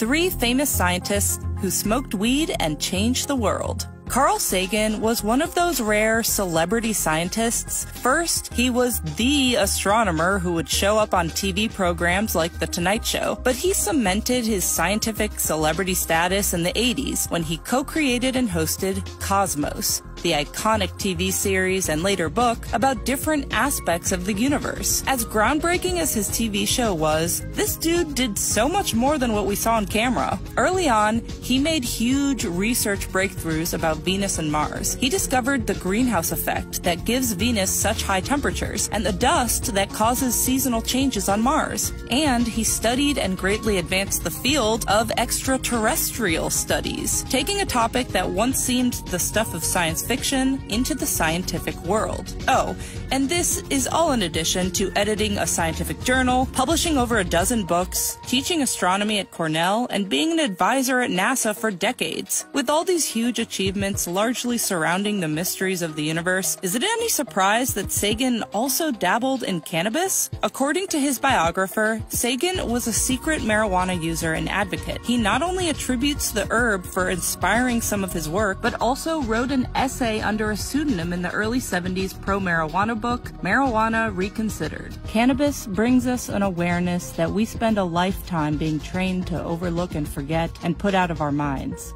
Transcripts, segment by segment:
3 famous scientists who smoked weed and changed the world. Carl Sagan was one of those rare celebrity scientists. First, he was the astronomer who would show up on TV programs like The Tonight Show, but he cemented his scientific celebrity status in the 80s when he co-created and hosted Cosmos, the iconic TV series and later book about different aspects of the universe. As groundbreaking as his TV show was, this dude did so much more than what we saw on camera. Early on, he made huge research breakthroughs about Venus and Mars. He discovered the greenhouse effect that gives Venus such high temperatures and the dust that causes seasonal changes on Mars. And he studied and greatly advanced the field of extraterrestrial studies, taking a topic that once seemed the stuff of science fiction into the scientific world. Oh, and this is all in addition to editing a scientific journal, publishing over a dozen books, teaching astronomy at Cornell, and being an advisor at NASA for decades. With all these huge achievements largely surrounding the mysteries of the universe, is it any surprise that Sagan also dabbled in cannabis? According to his biographer, Sagan was a secret marijuana user and advocate. He not only attributes the herb for inspiring some of his work, but also wrote an essay under a pseudonym in the early 70s pro-marijuana book, Marijuana Reconsidered. Cannabis brings us an awareness that we spend a lifetime being trained to overlook and forget and put out of our minds.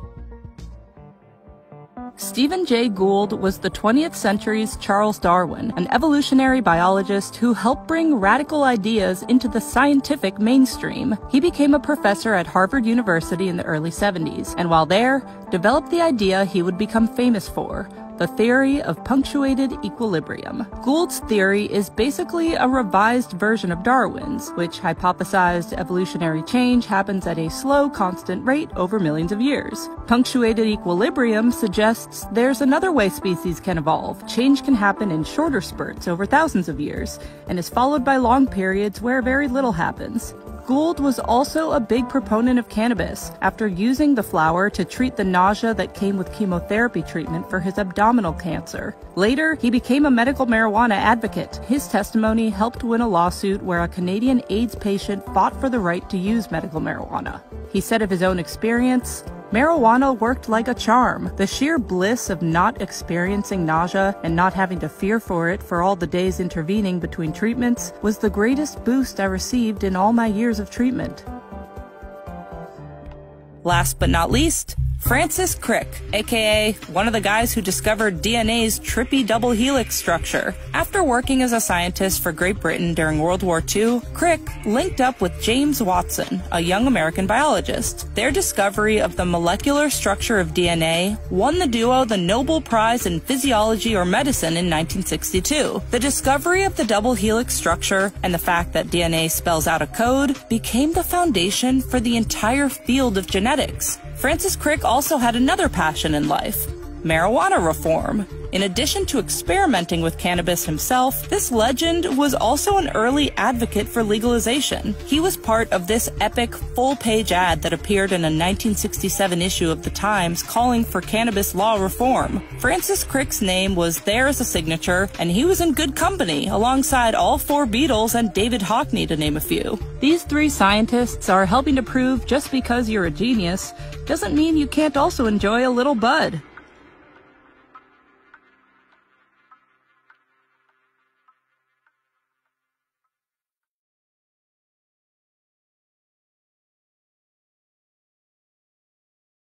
Stephen Jay Gould was the 20th century's Charles Darwin, an evolutionary biologist who helped bring radical ideas into the scientific mainstream. He became a professor at Harvard University in the early 70s, and while there, developed the idea he would become famous for: the theory of punctuated equilibrium. Gould's theory is basically a revised version of Darwin's, which hypothesized evolutionary change happens at a slow, constant rate over millions of years. Punctuated equilibrium suggests there's another way species can evolve. Change can happen in shorter spurts over thousands of years, and is followed by long periods where very little happens. Gould was also a big proponent of cannabis after using the flower to treat the nausea that came with chemotherapy treatment for his abdominal cancer. Later, he became a medical marijuana advocate. His testimony helped win a lawsuit where a Canadian AIDS patient fought for the right to use medical marijuana. He said of his own experience, "Marijuana worked like a charm. The sheer bliss of not experiencing nausea and not having to fear for it for all the days intervening between treatments was the greatest boost I received in all my years of treatment." Last but not least, Francis Crick, aka one of the guys who discovered DNA's trippy double helix structure. After working as a scientist for Great Britain during World War II, Crick linked up with James Watson, a young American biologist. Their discovery of the molecular structure of DNA won the duo the Nobel Prize in Physiology or Medicine in 1962. The discovery of the double helix structure and the fact that DNA spells out a code became the foundation for the entire field of genetics. Francis Crick also had another passion in life: marijuana reform. In addition to experimenting with cannabis himself, this legend was also an early advocate for legalization. He was part of this epic full-page ad that appeared in a 1967 issue of The Times calling for cannabis law reform. Francis Crick's name was there as a signature, and he was in good company alongside all 4 Beatles and David Hockney, to name a few. These 3 scientists are helping to prove just because you're a genius doesn't mean you can't also enjoy a little bud.